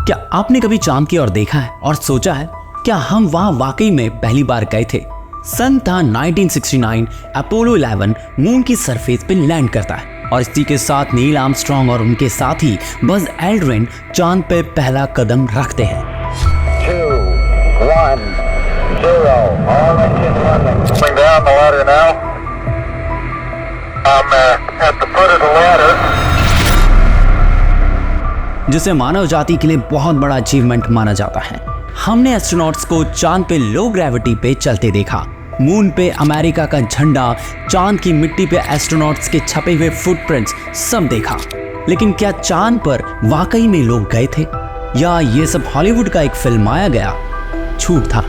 क्या आपने कभी चांद की ओर देखा है और सोचा है क्या हम वहां वाकई में पहली बार गए थे? सन था 1969। अपोलो 11 मून की सरफेस पे लैंड करता है और इसी के साथ नील आर्मस्ट्रांग और उनके साथी बज एल्ड्रिन चांद पे पहला कदम रखते हैं। 2, 1, 0. All engines running. Coming down the ladder now. I'm at the foot of the ladder. जिसे मानव जाति के लिए बहुत बड़ा अचीवमेंट माना जाता है। हमने एस्ट्रोनॉट्स को चांद पे लो ग्रेविटी पे चलते देखा, मून पे अमेरिका का झंडा, चांद की मिट्टी पे एस्ट्रोनॉट्स के छपे हुए फुटप्रिंट्स सब देखा। लेकिन क्या चांद पर वाकई में लोग गए थे या ये सब हॉलीवुड का एक फिल्माया गया झूठ था?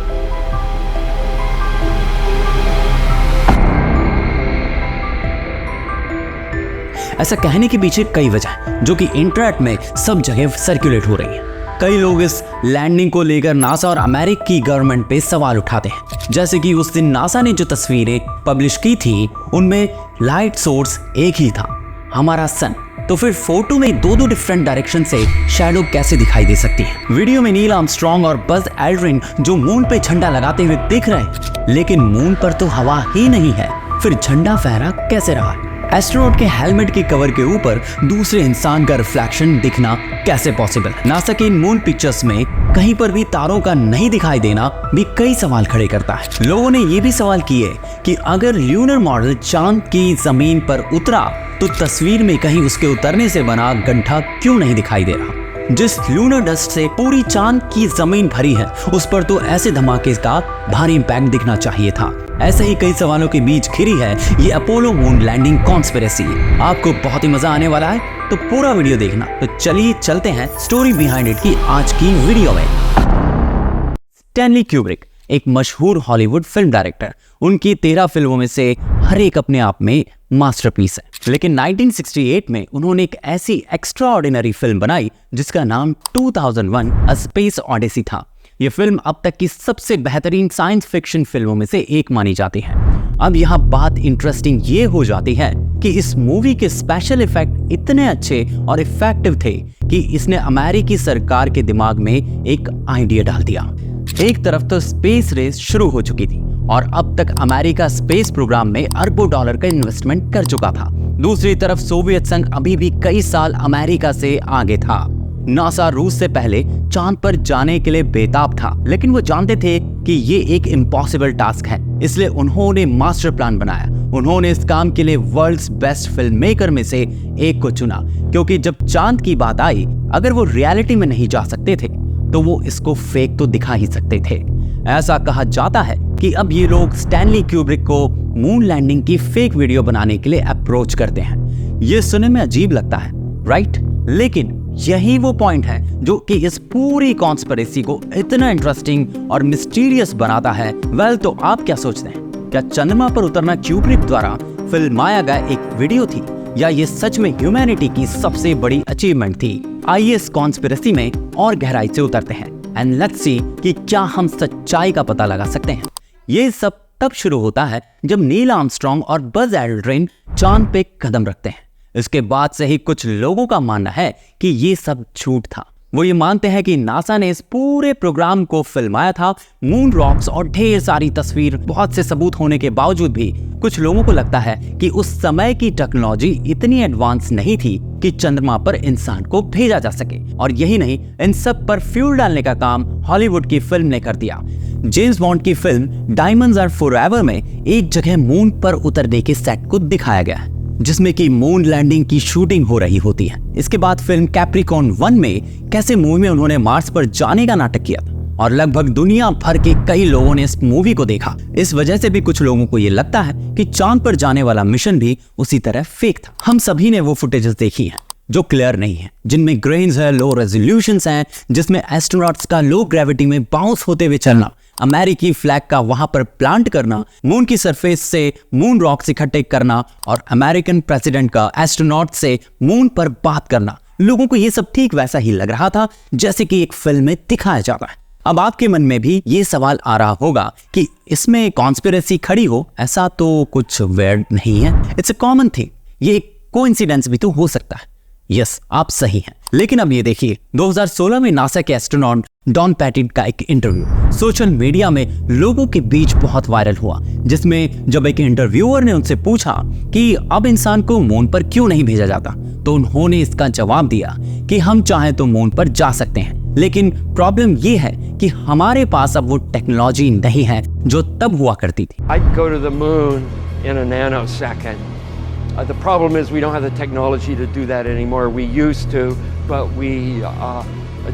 ऐसा कहने के पीछे कई वजह हैं जो कि इंटरनेट में सब जगह सर्कुलेट हो रही हैं। कई लोग इस लैंडिंग को लेकर नासा और अमेरिका की गवर्नमेंट पे सवाल उठाते हैं, जैसे कि उस दिन नासा ने जो तस्वीरें पब्लिश की थी उनमें लाइट सोर्स एक ही था, हमारा सन। तो फिर फोटो में दो डिफरेंट डायरेक्शन से शैडो कैसे दिखाई दे सकती है? वीडियो में नील आर्मस्ट्रांग और बज एल्ड्रिन जो मून पे झंडा लगाते हुए दिख रहे हैं, लेकिन मून पर तो हवा ही नहीं है, फिर झंडा फहरा कैसे रहा? एस्ट्रोनॉट के हेलमेट के कवर के ऊपर दूसरे इंसान का रिफ्लेक्शन दिखना कैसे पॉसिबल? नासा के इन मून पिक्चर्स में कहीं पर भी तारों का नहीं दिखाई देना भी कई सवाल खड़े करता है। लोगों ने ये भी सवाल किए कि अगर ल्यूनर मॉडल चांद की जमीन पर उतरा तो तस्वीर में कहीं उसके उतरने से बना गड्ढा क्यों नहीं दिखाई दे रहा? जिस लूनर डस्ट से पूरी चांद की जमीन भरी है उस पर तो ऐसे धमाके का भारी इंपैक्ट दिखना चाहिए था। ऐसे ही कई सवालों के बीच घिरी है ये अपोलो मून लैंडिंग कॉन्स्पिरेसी। आपको बहुत ही मजा आने वाला है, तो पूरा वीडियो देखना। तो चलिए चलते हैं स्टोरी बिहाइंड इट की आज की वीडियो में। स्टैनली क्यूब्रिक एक मशहूर हॉलीवुड फिल्म डायरेक्टर, उनकी 13 फिल्मों में से हर एक अपने आप में मास्टरपीस है। लेकिन 1968 में उन्होंने एक ऐसी एक्स्ट्राऑर्डिनरी फिल्म बनाई जिसका नाम 2001 अ स्पेस ऑडिसी था। यह फिल्म अब तक की सबसे बेहतरीन साइंस फिक्शन फिल्मों में से एक मानी जाती है। अब यहाँ बात इंटरेस्टिंग ये हो जाती है कि इस मूवी के स्पेशल इफेक्ट इतने अच्छे और इफेक्टिव थे कि इसने अमेरिकी सरकार के दिमाग में एक आइडिया डाल दिया। एक तरफ तो स्पेस रेस शुरू हो चुकी थी और अब तक अमेरिका स्पेस प्रोग्राम में अरबों डॉलर का इन्वेस्टमेंट कर चुका था। दूसरी तरफ सोवियत संघ अभी भी कई साल अमेरिका से आगे था। नासा रूस से पहले चांद पर जाने के लिए बेताब था, लेकिन वो जानते थे कि ये एक इम्पॉसिबल टास्क है, इसलिए उन्होंने मास्टर प्लान बनाया। उन्होंने इस काम के लिए वर्ल्ड्स बेस्ट फिल्म मेकर में से एक को चुना, क्योंकि जब चांद की बात आई, अगर वो रियलिटी में नहीं जा सकते थे तो वो इसको फेक तो दिखा ही सकते थे। ऐसा कहा जाता है कि अब ये लोग स्टैनली क्यूब्रिक को मून लैंडिंग की फेक वीडियो बनाने के लिए अप्रोच करते हैं। ये सुनने में अजीब लगता है, राइट? लेकिन यही वो पॉइंट है जो कि इस पूरी कॉन्स्पिरेसी को इतना इंटरेस्टिंग और मिस्टीरियस बनाता है। वेल, तो आप क्या सोचते हैं? क्या चंद्रमा पर उतरना क्यूब्रिक द्वारा फिल्माया गया एक वीडियो थी या ये सच में ह्यूमैनिटी की सबसे बड़ी अचीवमेंट थी? आइए इस कॉन्स्पिरेसी में और गहराई से उतरते हैं एंड लेट्स सी कि क्या हम सच्चाई का पता लगा सकते हैं। ये सब तब शुरू होता है जब नील आर्मस्ट्रांग और बज एल्ड्रिन चांद पे कदम रखते हैं। इसके बाद से ही कुछ लोगों का मानना है कि ये सब झूठ था। वो ये मानते हैं कि नासा ने इस पूरे प्रोग्राम को फिल्माया था। मून रॉक्स और ढेर सारी तस्वीर, बहुत से सबूत होने के बावजूद भी कुछ लोगों को लगता है कि उस समय की टेक्नोलॉजी इतनी एडवांस नहीं थी कि चंद्रमा पर इंसान को भेजा जा सके। और यही नहीं, इन सब पर फ्यूल डालने का काम हॉलीवुड की फिल्म ने कर दिया। जेम्स बॉन्ड की फिल्म डायमंड्स आर फॉरएवर में एक जगह मून पर उतरने के सेट को दिखाया गया है जिसमें कि मून लैंडिंग की शूटिंग हो रही होती है। इसके बाद फिल्म कैप्रिकॉर्न 1 में कैसे मूवी में उन्होंने मार्स पर जाने का नाटक किया और लगभग दुनिया भर के कई लोगों ने इस मूवी को देखा। इस वजह से भी कुछ लोगों को ये लगता है कि चांद पर जाने वाला मिशन भी उसी तरह फेक था। हम सभी ने वो फुटेजेस देखी हैं जो क्लियर नहीं है, जिनमें ग्रेन्स है, लो रेजोल्यूशंस हैं, जिसमें एस्ट्रोनॉट्स का लो ग्रेविटी में बाउंस होते हुए चलना, अमेरिकी फ्लैग का वहां पर प्लांट करना, मून की सरफेस से मून रॉक्स इकट्ठे करना और अमेरिकन प्रेसिडेंट का एस्ट्रोनॉट से मून पर बात करना। लोगों को ये सब ठीक वैसा ही लग रहा था जैसे कि एक फिल्म में दिखाया जाता है। अब आपके मन में भी ये सवाल आ रहा होगा कि इसमें कॉन्स्पिरेसी खड़ी हो, ऐसा तो कुछ वेयर्ड नहीं है, इट्स अ कॉमन थिंग, ये एक कोइंसिडेंस भी तो हो सकता है। यस, आप सही हैं। लेकिन अब ये देखिए, 2016 में नासा के एस्ट्रोनॉट डॉन पैटिट का एक इंटरव्यू सोशल मीडिया में लोगों के बीच बहुत वायरल हुआ, जिसमें जब एक इंटरव्यूअर ने उनसे पूछा कि अब इंसान को मून पर क्यों नहीं भेजा जाता, तो उन्होंने इसका जवाब दिया कि हम चाहें तो मून पर जा सकते हैं, लेकिन प्रॉब्लम ये है कि हमारे पास अब वो टेक्नोलॉजी नहीं है जो तब हुआ करती थी। I'd go to the moon in a nanosecond. The problem is we don't have the technology to do that anymore. We used to, but we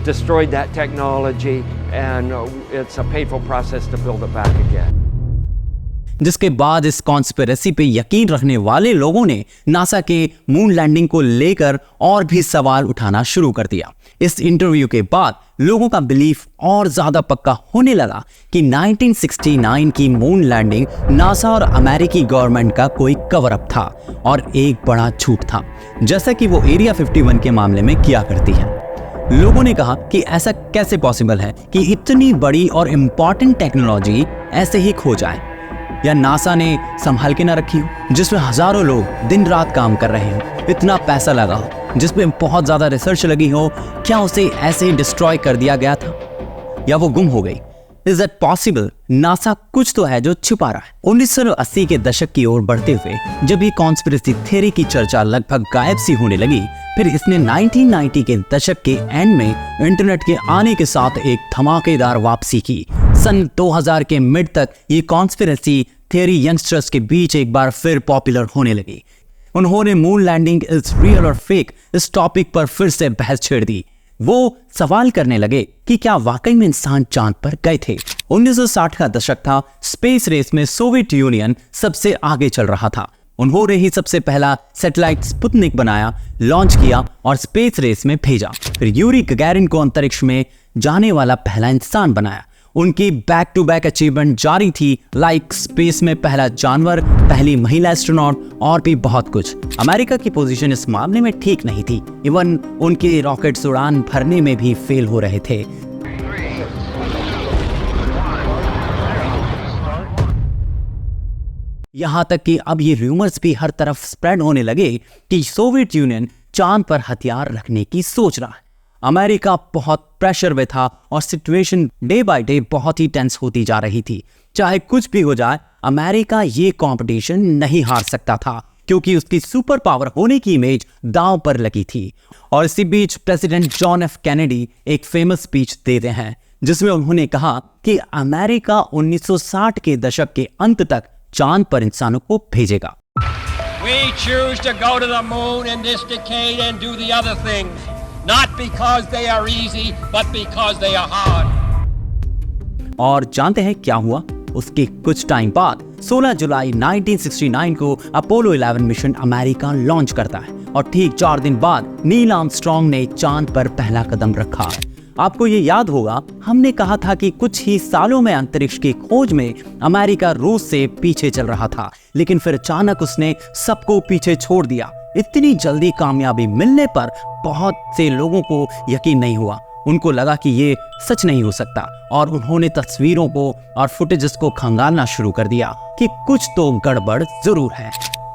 destroyed that technology, and it's a painful process to build it back again. जिसके बाद इस conspiracy पे यकीन रखने वाले लोगों ने NASA के मून लैंडिंग को लेकर और भी सवाल उठाना शुरू कर दिया। इस इंटरव्यू के बाद लोगों का बिलीफ और ज्यादा पक्का होने लगा कि 1969 की मून लैंडिंग नासा और अमेरिकी गवर्नमेंट का कोई कवर अप था और एक बड़ा झूठ था, जैसा कि वो एरिया 51 के मामले में किया करती है। लोगों ने कहा कि ऐसा कैसे पॉसिबल है कि इतनी बड़ी और इंपॉर्टेंट टेक्नोलॉजी ऐसे ही खो जाए, या नासा ने संभाल के ना रखी हो, जिसमें हजारों लोग दिन रात काम कर रहे हो, इतना पैसा लगा हो, जिसमें बहुत ज्यादा रिसर्च लगी हो, क्या उसे ऐसे ही डिस्ट्रॉय कर दिया गया था या वो गुम हो गई? Is that possible? नासा कुछ तो है जो छुपा रहा है। 1980 के दशक की ओर बढ़ते हुए जब ये कॉन्स्पिरेसी थ्योरी की चर्चा लगभग गायब सी होने लगी, फिर इसने 1990 के दशक के एंड में इंटरनेट के आने के साथ एक धमाकेदार वापसी की। सन 2000 के मिड तक ये कॉन्स्पिरेसी थ्योरी यंगस्टर्स के बीच एक बार फिर पॉपुलर होने लगी। उन्होंने मून लैंडिंग इज रियल और फेक इस टॉपिक पर फिर से बहस छेड़ दी। वो सवाल करने लगे कि क्या वाकई में इंसान चांद पर गए थे। 1960 का दशक था। स्पेस रेस में सोवियत यूनियन सबसे आगे चल रहा था। उन्होंने ही सबसे पहला सैटेलाइट स्पुतनिक बनाया, लॉन्च किया और स्पेस रेस में भेजा। फिर यूरी गगैरिन को अंतरिक्ष में जाने वाला पहला इंसान बनाया। उनकी बैक टू बैक अचीवमेंट जारी थी, लाइक स्पेस में पहला जानवर, पहली महिला एस्ट्रोनॉट और भी बहुत कुछ। अमेरिका की पोजीशन इस मामले में ठीक नहीं थी। इवन उनके रॉकेट्स उड़ान भरने में भी फेल हो रहे थे। यहां तक कि अब ये रूमर्स भी हर तरफ स्प्रेड होने लगे कि सोवियत यूनियन चांद पर हथियार रखने की सोच रहा है। अमेरिका बहुत प्रेशर में था और सिचुएशन डे बाय डे बहुत ही टेंस होती जा रही थी। चाहे कुछ भी हो जाए, अमेरिका ये कंपटीशन नहीं हार सकता था, क्योंकि उसकी सुपर पावर होने की इमेज दांव पर लगी थी। और इसी बीच प्रेसिडेंट जॉन एफ कैनेडी एक फेमस स्पीच देते हैं, जिसमें उन्होंने कहा कि अमेरिका 1960 के दशक के अंत तक चांद पर इंसानों को भेजेगा। We choose to go to the moon in this decade and do the other things, not because they are easy, but because they are hard. और जानते हैं क्या हुआ? उसके कुछ टाइम बाद 16 जुलाई 1969 को अपोलो 11 मिशन अमेरिका लॉन्च करता है और ठीक 4 दिन बाद नील आर्मस्ट्रांग ने चांद पर पहला कदम रखा। आपको ये याद होगा, हमने कहा था कि कुछ ही सालों में अंतरिक्ष की खोज में अमेरिका रूस से पीछे चल रहा था, लेकिन फिर अचानक उसने सबको पीछे छोड़ दिया। इतनी जल्दी कामयाबी मिलने पर बहुत से लोगों को यकीन नहीं हुआ। उनको लगा कि ये सच नहीं हो सकता और उन्होंने तस्वीरों को और फुटेजेस को खंगालना शुरू कर दिया कि कुछ तो गड़बड़ जरूर है।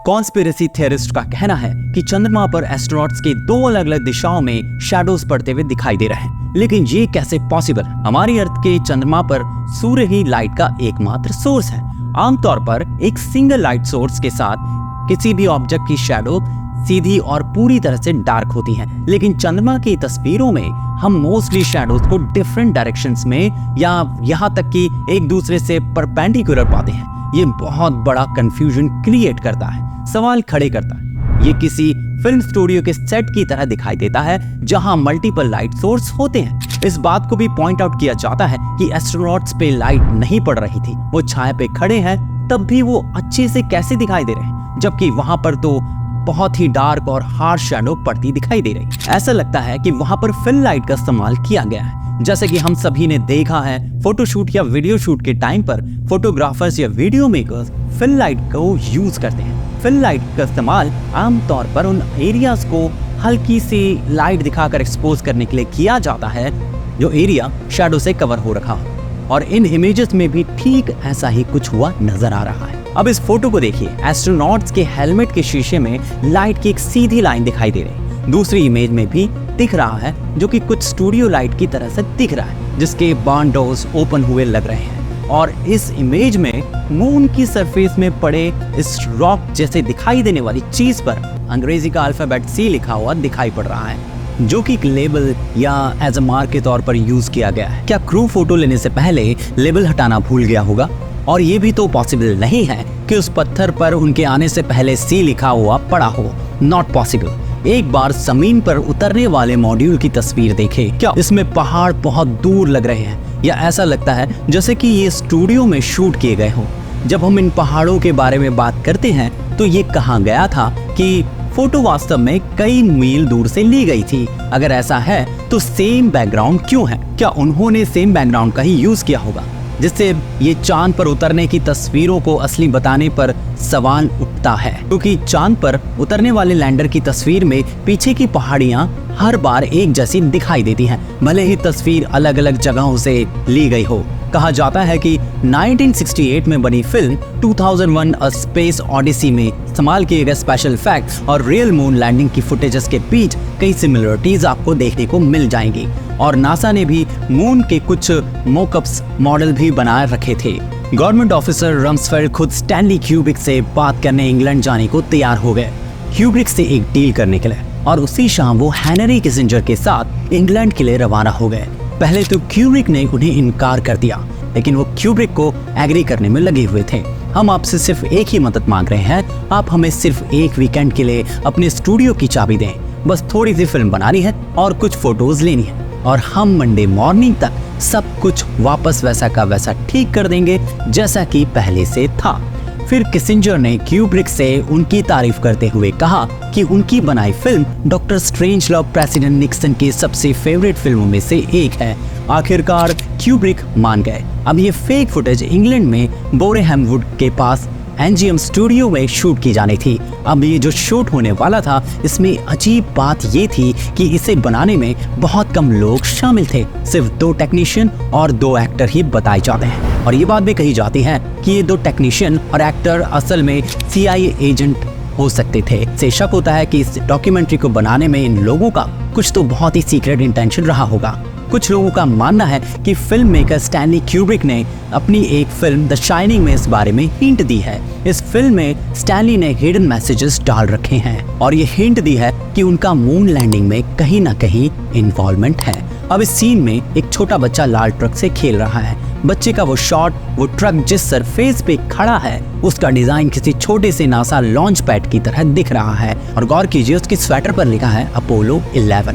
कॉन्स्पिरेसी थियरिस्ट का कहना है कि चंद्रमा पर एस्ट्रोनॉट्स के 2 अलग अलग दिशाओं में शैडोज पड़ते हुए दिखाई दे रहे हैं, लेकिन ये कैसे पॉसिबल? हमारी अर्थ के चंद्रमा पर सूर्य ही लाइट का एकमात्र सोर्स है। आमतौर पर एक सिंगल लाइट सोर्स के साथ किसी भी ऑब्जेक्ट की शैडो सीधी और पूरी तरह से डार्क होती है, लेकिन चंद्रमा की तस्वीरों में हम मोस्टली शैडोज को डिफरेंट डायरेक्शंस में या यहाँ तक कि एक दूसरे से परपेंडिकुलर पाते हैं। ये बहुत बड़ा कंफ्यूजन क्रिएट करता है, सवाल खड़े करता है। ये किसी फिल्म स्टूडियो के सेट की तरह दिखाई देता है जहां मल्टीपल लाइट सोर्स होते हैं। इस बात को भी पॉइंट आउट किया जाता है कि एस्ट्रोनॉट्स पे लाइट नहीं पड़ रही थी, वो छाया पे खड़े हैं, तब भी वो अच्छे से कैसे दिखाई दे रहे हैं, जबकि वहां पर तो बहुत ही डार्क और हार्श शैडो पड़ती दिखाई दे रही। ऐसा लगता है कि वहां पर फिल लाइट का इस्तेमाल किया गया है। जैसे कि हम सभी ने देखा है, फोटोशूट या वीडियो शूट के टाइम पर फोटोग्राफर्स या वीडियो मेकर्स फिल लाइट को यूज करते हैं। फिल लाइट का इस्तेमाल आमतौर पर उन एरियाज को हल्की सी लाइट दिखाकर एक्सपोज करने के लिए किया जाता है जो एरिया शैडो से कवर हो रखा हो, और इन इमेजेस में भी ठीक ऐसा ही कुछ हुआ नजर आ रहा है। अब इस फोटो को देखिए, एस्ट्रोनॉट्स के हेलमेट के शीशे में लाइट की एक सीधी लाइन दिखाई दे रही है। दूसरी इमेज में भी दिख रहा है, जो कि कुछ स्टूडियो लाइट की तरह से दिख रहा है, जिसके बार्न डोर्स ओपन हुए लग रहे हैं। और इस इमेज में मून की सरफेस में पड़े इस रॉक जैसे दिखाई देने वाली चीज पर अंग्रेजी का अल्फाबेट C लिखा हुआ दिखाई पड़ रहा है, जो कि एक लेबल या एज अ मार्क के तौर पर यूज किया गया है। क्या क्रू फोटो लेने से पहले लेबल हटाना भूल गया होगा? और ये भी तो पॉसिबल नहीं है कि उस पत्थर पर उनके आने से पहले C लिखा हुआ पड़ा हो। Not possible. एक बार जमीन पर उतरने वाले मॉड्यूल की तस्वीर देखें। क्या इसमें पहाड़ बहुत दूर लग रहे हैं, या ऐसा लगता है जैसे कि ये स्टूडियो में शूट किए गए हों? जब हम इन पहाड़ों के बारे में बात करते हैं तो ये कहा गया था कि फोटो वास्तव में कई मील दूर से ली गई थी। अगर ऐसा है तो सेम बैकग्राउंड क्यों है? क्या उन्होंने सेम बैकग्राउंड का ही यूज किया होगा, जिससे ये चांद पर उतरने की तस्वीरों को असली बताने पर सवाल उठता है? क्योंकि चांद पर उतरने वाले लैंडर की तस्वीर में पीछे की पहाड़ियां हर बार एक जैसी दिखाई देती हैं, भले ही तस्वीर अलग अलग जगहों से ली गई हो। कहा जाता है कि 1968 में बनी फिल्म 2001 अ स्पेस ऑडिसी में इस्तेमाल किए गए स्पेशल इफेक्ट्स और रियल मून लैंडिंग की फुटेजेस के बीच कई सिमिलरिटीज आपको देखने को मिल जाएंगी। और नासा ने भी मून के कुछ मॉकअप्स मॉडल भी बनाए रखे थे। गवर्नमेंट ऑफिसर रम्सफेल्ड खुद स्टैनली क्यूब्रिक से बात करने इंग्लैंड जाने को तैयार हो गए, क्यूब्रिक से एक डील करने के लिए। और उसी शाम वो हेनरी किसिंजर के साथ इंग्लैंड के लिए रवाना हो गए। पहले तो क्यूब्रिक ने उन्हें इनकार कर दिया, लेकिन वो क्यूब्रिक को एग्री करने में लगे हुए थे। हम आपसे सिर्फ एक ही मदद मांग रहे हैं, आप हमें सिर्फ एक वीकेंड के लिए अपने स्टूडियो की चाबी दें। बस थोड़ी सी फिल्म बनानी है और कुछ फोटोज लेनी है, और हम मंडे मॉर्निंग तक सब कुछ वापस वैसा का वैसा ठीक कर देंगे जैसा कि पहले से था। फिर किसिंजर ने क्यूब्रिक से उनकी तारीफ करते हुए कहा कि उनकी बनाई फिल्म डॉक्टर स्ट्रेंजलव प्रेसिडेंट निक्सन की सबसे फेवरेट फिल्मों में से एक है। आखिरकार क्यूब्रिक मान गए। अब ये फेक फुटेज इंग्लैंड में बोरेहमवुड के पास एनजीएम स्टूडियो में शूट की जानी थी। अब ये जो शूट होने वाला था, इसमें अजीब बात ये थी कि इसे बनाने में बहुत कम लोग शामिल थे। सिर्फ 2 टेक्नीशियन और 2 एक्टर ही बताए जाते हैं। और ये बात भी कही जाती है कि ये 2 टेक्नीशियन और एक्टर असल में CIA एजेंट हो सकते थे। से शक होता है कि इस डॉक्यूमेंट्री को बनाने में इन लोगों का कुछ तो बहुत ही सीक्रेट इंटेंशन रहा होगा। कुछ लोगों का मानना है कि फिल्म मेकर स्टैनली क्यूब्रिक ने अपनी एक फिल्म द शाइनिंग में इस बारे में हिंट दी है। इस फिल्म में स्टैनली ने हिडन मैसेजेस डाल रखे हैं और ये हिंट दी है कि उनका मून लैंडिंग में कहीं ना कहीं इन्वॉल्वमेंट है। अब इस सीन में एक छोटा बच्चा लाल ट्रक से खेल रहा है। बच्चे का वो शॉट, वो ट्रक जिस सरफेस पे खड़ा है, उसका डिजाइन किसी छोटे से नासा लॉन्च पैड की तरह दिख रहा है। और गौर कीजिए, उसकी स्वेटर पर लिखा है अपोलो 11।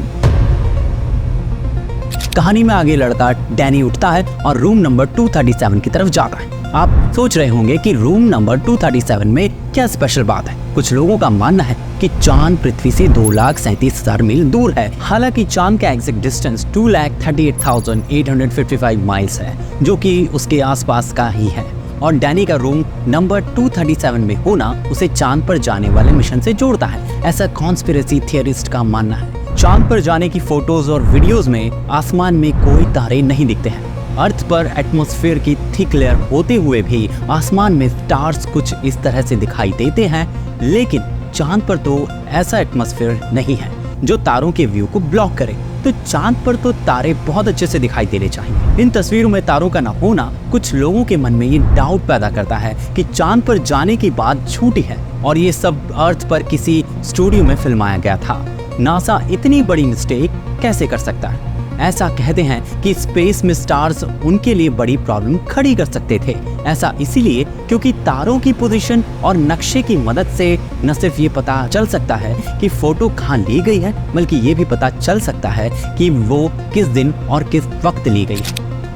कहानी में आगे लड़का डैनी उठता है और रूम नंबर 237 की तरफ जाता है। आप सोच रहे होंगे कि रूम नंबर 237 में क्या स्पेशल बात है। कुछ लोगों का मानना है कि चांद पृथ्वी से 2,37,000 मील दूर है। हालांकि चांद का एग्जैक्ट डिस्टेंस 2,38,855 माइल्स है, जो कि उसके आसपास का ही है। और डैनी का रूम नंबर 237 में होना उसे चांद पर जाने वाले मिशन से जोड़ता है, ऐसा कॉन्स्पिरेसी थियरिस्ट का मानना है। चांद पर जाने की फोटोज और वीडियोस में आसमान में कोई तारे नहीं दिखते हैं। अर्थ पर एटमॉस्फेयर की थिक लेयर होते हुए भी आसमान में स्टार्स कुछ इस तरह से दिखाई देते हैं, लेकिन चांद पर तो ऐसा एटमॉस्फेयर नहीं है जो तारों के व्यू को ब्लॉक करे। तो चांद पर तो तारे बहुत अच्छे से दिखाई देने चाहिए। इन तस्वीरों में तारों का न होना कुछ लोगों के मन में ये डाउट पैदा करता है कि चांद पर जाने की बात झूठी है और ये सब अर्थ पर किसी स्टूडियो में फिल्माया गया था। नासा इतनी बड़ी मिस्टेक कैसे कर सकता है? ऐसा कहते हैं कि स्पेस में स्टार्स उनके लिए बड़ी प्रॉब्लम खड़ी कर सकते थे। ऐसा इसीलिए क्योंकि तारों की पोजीशन और नक्शे की मदद से न सिर्फ ये पता चल सकता है कि फोटो कहाँ ली गई है, बल्कि ये भी पता चल सकता है कि वो किस दिन और किस वक्त ली गई है।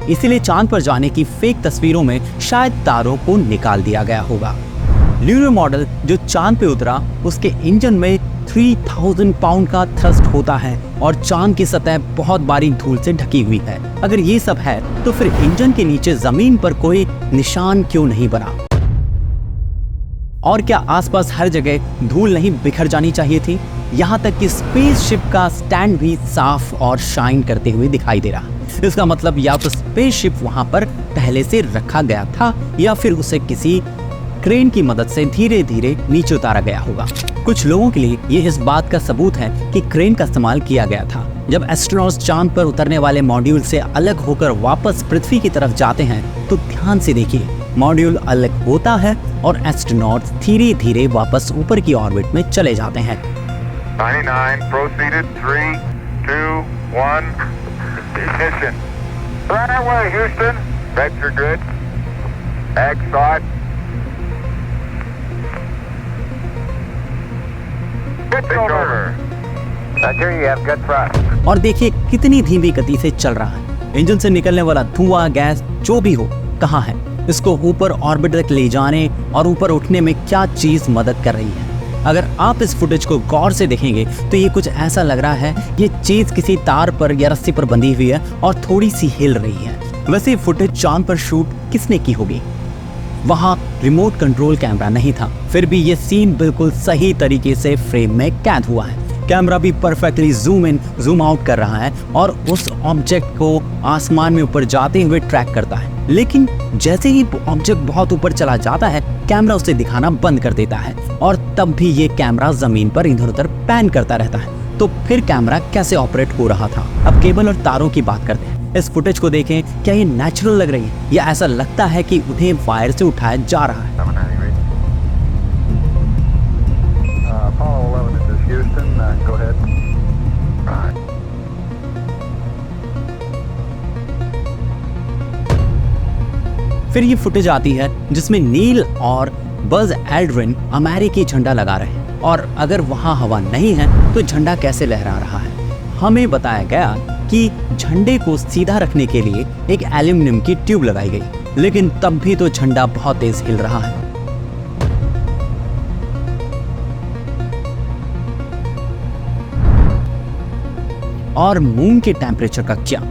इसीलिए चांद पर जाने की फेक तस्वीरों में शायद तारों को निकाल दिया गया होगा। ल्यूनो मॉडल जो चांद पे उतरा, उसके इंजन में 3000 पाउंड का थ्रस्ट होता है और चांद की सतह बहुत बारीक धूल से ढकी हुई है। अगर ये सब है तो फिर इंजन के नीचे जमीन पर कोई निशान क्यों नहीं बना? और क्या आसपास हर जगह धूल नहीं बिखर जानी चाहिए थी? यहाँ तक कि स्पेसशिप का स्टैंड भी साफ और शाइन करते हुए दिखाई दे रहा। इसका मतलब या तो स्पेसशिप वहां पर पहले से रखा गया था या फिर उसे किसी क्रेन की मदद से धीरे धीरे नीचे उतारा गया होगा। कुछ लोगों के लिए ये इस बात का सबूत है कि क्रेन का इस्तेमाल किया गया था। जब एस्ट्रोनॉट्स चांद पर उतरने वाले मॉड्यूल से अलग होकर वापस पृथ्वी की तरफ जाते हैं तो ध्यान से देखिए, मॉड्यूल अलग होता है और एस्ट्रोनॉट्स धीरे धीरे वापस ऊपर की ऑर्बिट में चले जाते हैं। 99, proceeded, 3, 2, 1, ignition. Right away, Houston. Vector good. Ag thought. Pitch over. Roger, you have good thrust. और देखिए कितनी धीमी गति से चल रहा है। इंजन से निकलने वाला धुआं, गैस जो भी हो कहाँ है, इसको ऊपर ऑर्बिट तक ले जाने और ऊपर उठने में क्या चीज मदद कर रही है। अगर आप इस फुटेज को गौर से देखेंगे तो ये कुछ ऐसा लग रहा है ये चीज किसी तार पर या रस्सी पर बंधी हुई है और थोड़ी सी हिल रही है। वैसे फुटेज चांद पर शूट किसने की होगी? वहाँ रिमोट कंट्रोल कैमरा नहीं था, फिर भी ये सीन बिल्कुल सही तरीके से फ्रेम में कैद हुआ है। कैमरा भी perfectly zoom in zoom out कर रहा है और उस ऑब्जेक्ट को आसमान में ऊपर जाते हुए ट्रैक करता है। लेकिन जैसे ही ऑब्जेक्ट बहुत ऊपर चला जाता है, कैमरा उसे दिखाना बंद कर देता है और तब भी ये कैमरा जमीन पर इधर उधर पैन करता रहता है। तो फिर कैमरा कैसे ऑपरेट हो रहा था? अब केबल और तारों की बात करते हैं। इस फुटेज को देखें, क्या ये नेचुरल लग रही है या ऐसा लगता है कि उन्हें वायर से उठाया जा रहा है? Apollo 11, this is Houston. Go ahead. फिर ये फुटेज आती है जिसमें नील और बज एल्ड्रिन अमेरिकी झंडा लगा रहे हैं और अगर वहां हवा नहीं है तो झंडा कैसे लहरा रहा है? हमें बताया गया कि झंडे को सीधा रखने के लिए एक एल्यूमिनियम की ट्यूब लगाई गई, लेकिन तब भी तो झंडा बहुत तेज हिल रहा है। और मून के टेम्परेचर का क्या?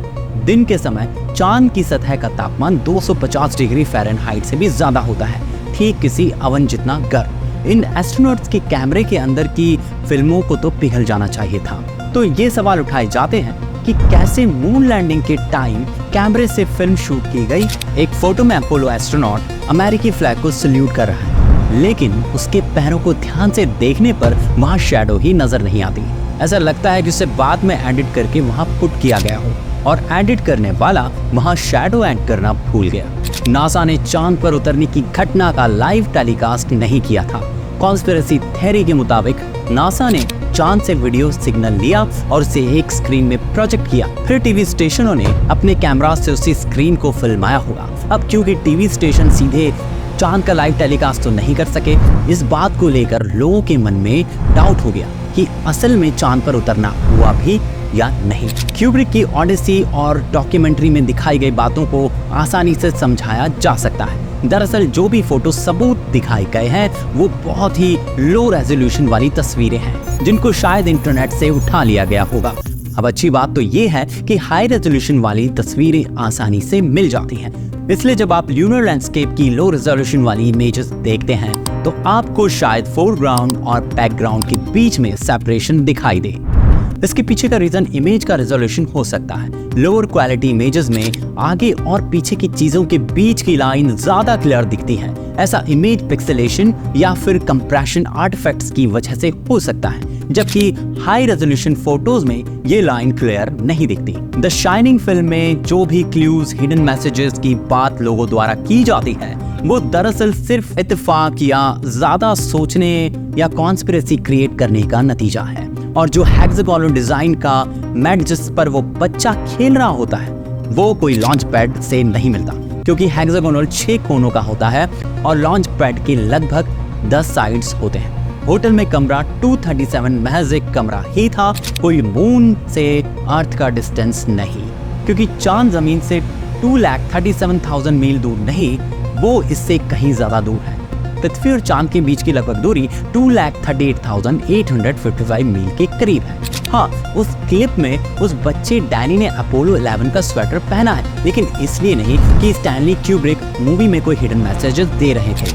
दिन के समय चांद की सतह का तापमान 250 डिग्री फ़ारेनहाइट से भी ज्यादा होता है, ठीक किसी अवन जितना गर्म। इन एस्ट्रोनॉट्स के कैमरे के अंदर की फिल्मों को तो पिघल जाना चाहिए था। तो ये सवाल उठाए जाते हैं कि कैसे मून लैंडिंग के टाइम कैमरे से फिल्म शूट की गई। एक फोटो में अपोलो एस्ट्रोनॉट अमेरिकी फ्लैग को सल्यूट कर रहा है, लेकिन उसके पैरों को ध्यान से देखने पर वहाँ शैडो ही नजर नहीं आती। ऐसा लगता है कि उसे बाद में एडिट करके वहाँ पुट किया गया हो और एडिट करने वाला वहाँ शैडो ऐड करना भूल गया। नासा ने चांद पर उतरने की घटना का लाइव टेलीकास्ट नहीं किया था। कॉन्स्पिरेसी थ्योरी के मुताबिक नासा ने चांद से वीडियो सिग्नल लिया और उसे एक स्क्रीन में प्रोजेक्ट किया, फिर टीवी स्टेशनों ने अपने कैमरा से उसी स्क्रीन को फिल्माया होगा। अब क्योंकि टीवी स्टेशन सीधे चांद का लाइव टेलीकास्ट तो नहीं कर सके, इस बात को लेकर लोगों के मन में डाउट हो गया कि असल में चांद पर उतरना हुआ भी या नहीं। क्यूब्रिक की ओडिसी और डॉक्यूमेंट्री में दिखाई गई बातों को आसानी से समझाया जा सकता है। दरअसल जो भी फोटो सबूत दिखाए गए हैं वो बहुत ही लो रेजोल्यूशन वाली तस्वीरें हैं, जिनको शायद इंटरनेट से उठा लिया गया होगा। अब अच्छी बात तो ये है कि हाई रेजोल्यूशन वाली तस्वीरें आसानी से मिल जाती हैं, इसलिए जब आप ल्यूनर लैंडस्केप की लो रेजोल्यूशन वाली इमेजेस देखते हैं तो आपको शायद फोरग्राउंड और बैकग्राउंड के बीच में सेपरेशन दिखाई दे। इसके पीछे का रीजन इमेज का रेजोल्यूशन हो सकता है। लोअर क्वालिटी इमेजेस में आगे और पीछे की चीजों के बीच की लाइन ज्यादा क्लियर दिखती है। ऐसा इमेज पिक्सेलेशन या फिर कंप्रेशन आर्टिफैक्ट्स की वजह से हो सकता है, जबकि हाई रेजोल्यूशन फोटोज में ये लाइन क्लियर नहीं दिखती। द शाइनिंग फिल्म में जो भी क्लूज, हिडन मैसेजेस की बात लोगों द्वारा की जाती है वो दरअसल सिर्फ इत्तेफाक या ज्यादा सोचने या कॉन्स्पिरेसी क्रिएट करने का नतीजा है। और जो हेक्सागोनल डिजाइन का मैट जिस पर वो बच्चा खेल रहा होता है वो कोई लॉन्च पैड से नहीं मिलता, क्योंकि हेक्सागोनल 6 कोनों का होता है और लॉन्च पैड के लगभग 10 साइड्स होते हैं। होटल में कमरा 237 महज एक कमरा ही था, कोई मून से अर्थ का डिस्टेंस नहीं, क्योंकि चांद जमीन से 2,37,000 मील दूर नहीं, वो इससे कहीं ज्यादा दूर है। पृथ्वी और चांद के बीच की लगभग दूरी 2,38,855 मील के करीब है। हाँ, उस क्लिप में उस बच्चे डैनी ने अपोलो 11 का स्वेटर पहना है, लेकिन इसलिए नहीं कि स्टैनली क्यूब्रिक मूवी में कोई हिडन मैसेजेस दे रहे थे,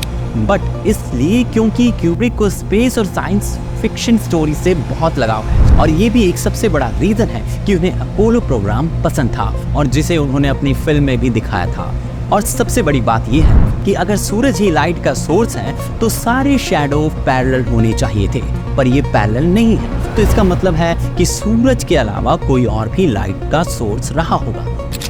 बट इसलिए क्योंकि क्यूब्रिक को स्पेस और साइंस फिक्शन स्टोरी से बहुत लगाव है। और ये भी एक सबसे बड़ा रीजन है कि उन्हें अपोलो प्रोग्राम पसंद था और जिसे उन्होंने अपनी फिल्म में भी दिखाया था। और सबसे बड़ी बात यह है कि अगर सूरज ही लाइट का सोर्स है तो सारे शैडो पैरेलल होने चाहिए थे, पर ये पैरेलल नहीं है। तो इसका मतलब है कि सूरज के अलावा कोई और भी लाइट का सोर्स रहा होगा।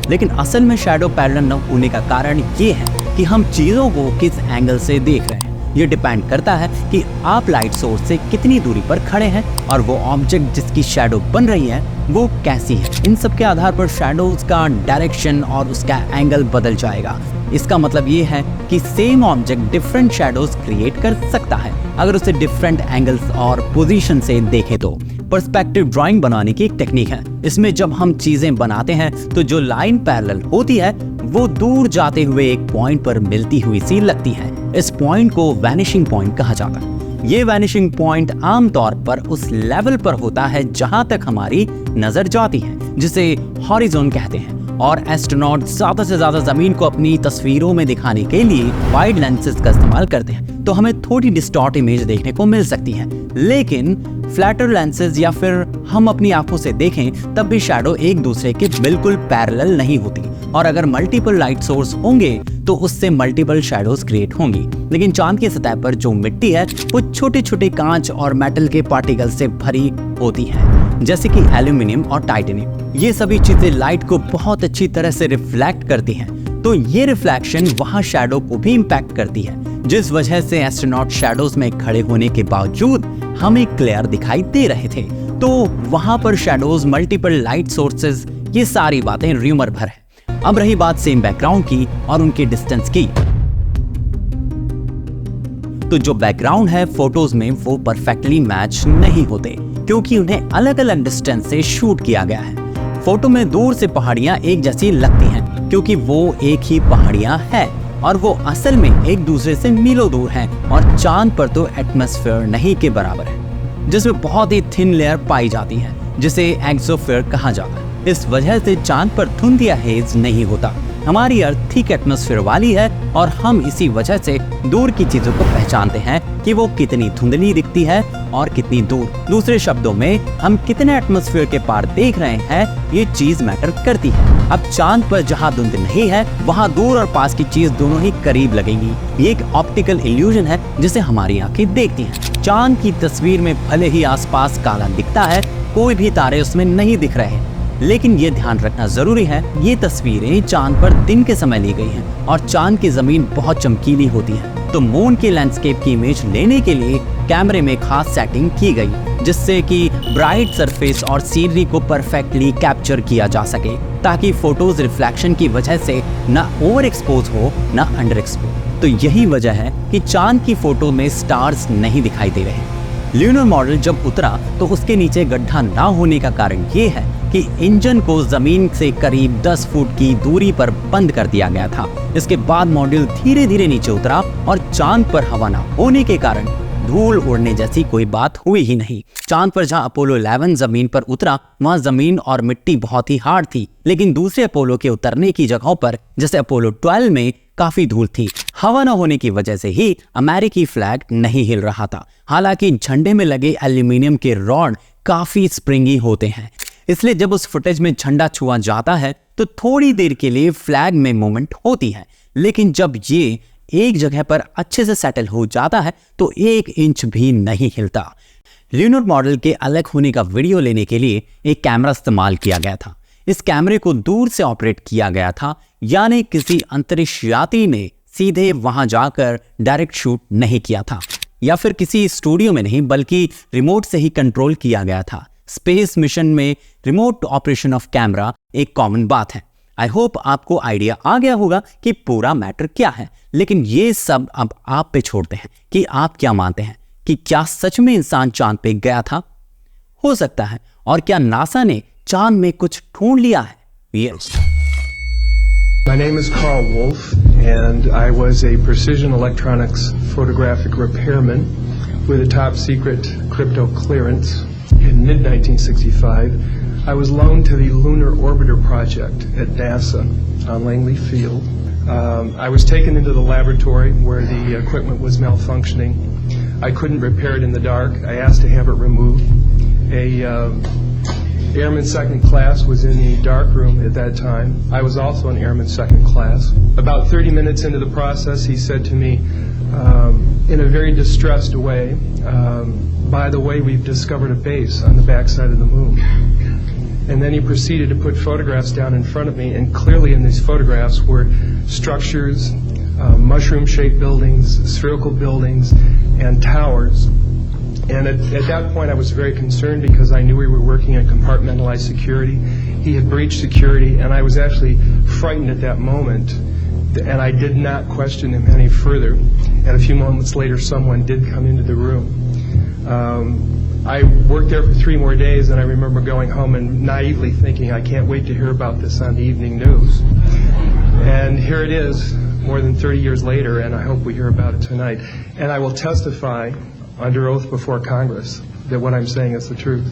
लेकिन असल में शैडो पैरेलल न होने का कारण ये है कि हम चीजों को किस एंगल से देख रहे हैं। ये डिपेंड करता है कि आप लाइट सोर्स से कितनी दूरी पर खड़े हैं और वो ऑब्जेक्ट जिसकी शैडो बन रही है वो कैसी है। इन सब के आधार पर शैडोज का डायरेक्शन और उसका एंगल बदल जाएगा। इसका मतलब ये है कि same object different shadows create कर सकता है अगर उसे डिफरेंट एंगल्स और पोजीशन से देखें तो। पर्सपेक्टिव ड्राइंग बनाने की एक टेक्निक है। इसमें जब हम चीजें बनाते हैं तो जो लाइन पैरेलल होती है वो दूर जाते हुए एक पॉइंट पर मिलती हुई सी लगती है। इस पॉइंट को वैनिशिंग पॉइंट कहा जाता है। ये वैनिशिंग पॉइंट आमतौर पर उस लेवल पर होता है जहां तक हमारी नजर जाती है, जिसे हॉरिजॉन कहते हैं। और एस्ट्रोनॉट ज्यादा से ज्यादा जमीन को अपनी तस्वीरों में दिखाने के लिए वाइड लेंसेज का इस्तेमाल करते हैं, तो हमें थोड़ी डिस्टॉर्ट इमेज देखने को मिल सकती है। लेकिन फ्लैटर लेंसेज या फिर हम अपनी आंखों से देखें तब भी शैडो एक दूसरे के बिल्कुल पैरेलल नहीं होती। और अगर मल्टीपल लाइट सोर्स होंगे तो उससे मल्टीपल शैडोज क्रिएट होंगी। लेकिन चांद की सतह पर जो मिट्टी है वो छोटे छोटे कांच और मेटल के पार्टिकल से भरी होती है, जैसे कि एल्यूमिनियम और टाइटेनियम। ये सभी चीजें लाइट को बहुत अच्छी तरह से रिफ्लेक्ट करती हैं, तो ये रिफ्लेक्शन वहां शैडो को भी इम्पैक्ट करती है, जिस वजह से एस्ट्रोनॉट शैडोज में खड़े होने के बावजूद हमें क्लियर दिखाई दे रहे थे। तो वहां पर शैडोज, मल्टीपल लाइट सोर्सेज, ये सारी बातें र्यूमर भर है। अब रही बात सेम बैकग्राउंड की और उनके डिस्टेंस की, तो जो बैकग्राउंड है फोटोज में वो परफेक्टली मैच नहीं होते, क्योंकि उन्हें अलग अलग डिस्टेंस से शूट किया गया है। फोटो में दूर से पहाड़ियां एक जैसी लगती हैं, क्योंकि वो एक ही पहाड़ियां हैं और वो असल में एक दूसरे से मीलों दूर हैं। और चांद पर तो एटमॉस्फेयर नहीं के बराबर है, जिसमें बहुत ही थिन लेयर पाई जाती है, जिसे एक्सोस्फीयर कहा जाता है। इस वजह से चांद पर धुंध या हेज नहीं होता। हमारी अर्थ थिक एटमॉस्फेयर वाली है और हम इसी वजह से दूर की चीजों को पहचानते हैं कि वो कितनी धुंधली दिखती है और कितनी दूर। दूसरे शब्दों में हम कितने एटमॉस्फेयर के पार देख रहे हैं, ये चीज मैटर करती है। अब चांद पर जहाँ धुंध नहीं है वहाँ दूर और पास की चीज दोनों ही करीब लगेंगी। ये एक ऑप्टिकल इल्यूजन है जिसे हमारी आंखें देखती हैं। चांद की तस्वीर में भले ही आसपास काला दिखता है, कोई भी तारे उसमें नहीं दिख रहे हैं, लेकिन ये ध्यान रखना जरूरी है, ये तस्वीरें चांद पर दिन के समय ली गई हैं और चांद की जमीन बहुत चमकीली होती है। तो मून के लैंडस्केप की इमेज लेने के लिए कैमरे में खास सेटिंग की गई, जिससे कि ब्राइट सरफेस और सीनरी को परफेक्टली कैप्चर किया जा सके, ताकि फोटोज रिफ्लेक्शन की वजह से न ओवर एक्सपोज हो न अंडर एक्सपोज। तो यही वजह है कि चांद की फोटो में स्टार्स नहीं दिखाई दे रहे। ल्यूनर मॉडल जब उतरा तो उसके नीचे गड्ढा ना होने का कारण ये है कि इंजन को जमीन से करीब 10 फुट की दूरी पर बंद कर दिया गया था। इसके बाद मॉड्यूल धीरे धीरे नीचे उतरा और चांद पर हवा ना होने के कारण धूल उड़ने जैसी कोई बात हुई ही नहीं। चांद पर जहां अपोलो 11 जमीन पर उतरा वहां जमीन और मिट्टी बहुत ही हार्ड थी, लेकिन दूसरे अपोलो के उतरने की जगहों पर जैसे अपोलो 12 में काफी धूल थी। हवा न होने की वजह से ही अमेरिकी फ्लैग नहीं हिल रहा था। हालांकि झंडे में लगे एल्यूमिनियम के रॉड काफी स्प्रिंगी होते हैं, इसलिए जब उस फुटेज में झंडा छुआ जाता है तो थोड़ी देर के लिए फ्लैग में मूवमेंट होती है, लेकिन जब ये एक जगह पर अच्छे से सेटल हो जाता है तो 1 इंच भी नहीं हिलता। ल्यूनर मॉडल के अलग होने का वीडियो लेने के लिए एक कैमरा इस्तेमाल किया गया था। इस कैमरे को दूर से ऑपरेट किया गया था, यानी किसी अंतरिक्ष यात्री ने सीधे वहां जाकर डायरेक्ट शूट नहीं किया था, या फिर किसी स्टूडियो में नहीं बल्कि रिमोट से ही कंट्रोल किया गया था। स्पेस मिशन में रिमोट ऑपरेशन ऑफ कैमरा एक कॉमन बात है। आई होप आपको आइडिया आ गया होगा कि पूरा मैटर क्या है, लेकिन ये सब अब आप पे छोड़ते हैं कि आप क्या मानते हैं कि क्या सच में इंसान चांद पे गया था? हो सकता है। और क्या नासा ने चांद में कुछ ढूंढ लिया है? Yes. My name is Carl Wolf, and I was a precision electronics photographic repairman with a top secret crypto clearance. In mid-1965, I was loaned to the Lunar Orbiter project at NASA on Langley Field. I was taken into the laboratory where the equipment was malfunctioning. I couldn't repair it in the dark. I asked to have it removed. Airman second class was in the dark room at that time. I was also in Airman second class. About 30 minutes into the process, he said to me, in a very distressed way, by the way, we've discovered a base on the backside of the moon. And then he proceeded to put photographs down in front of me, and clearly in these photographs were structures, mushroom-shaped buildings, spherical buildings, and towers. And at that point, I was very concerned because I knew we were working on compartmentalized security. He had breached security, and I was actually frightened at that moment. And I did not question him any further. And a few moments later, someone did come into the room. I worked there for 3 more days, and I remember going home and naively thinking, I can't wait to hear about this on the evening news. And here it is, more than 30 years later, and I hope we hear about it tonight. And I will testify under oath before Congress that what I'm saying is the truth.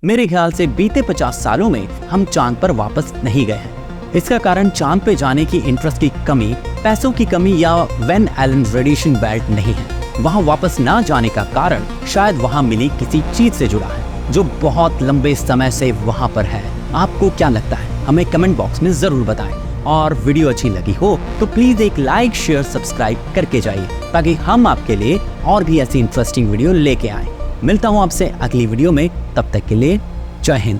मेरे ख्याल से बीते 50 सालों में हम चांद पर वापस नहीं गए हैं। इसका कारण चांद पे जाने की इंटरेस्ट की कमी, पैसों की कमी या वैन एलन रेडिएशन बेल्ट नहीं है। वहाँ वापस ना जाने का कारण शायद वहाँ मिली किसी चीज से जुड़ा है जो बहुत लंबे समय से वहाँ पर है। आपको क्या लगता है? हमें कमेंट बॉक्स में जरूर बताएं। और वीडियो अच्छी लगी हो तो प्लीज एक लाइक, शेयर, सब्सक्राइब करके जाइए ताकि हम आपके लिए और भी ऐसी इंटरेस्टिंग वीडियो लेके आए। मिलता हूँ आपसे अगली वीडियो में, तब तक के लिए जय हिंद।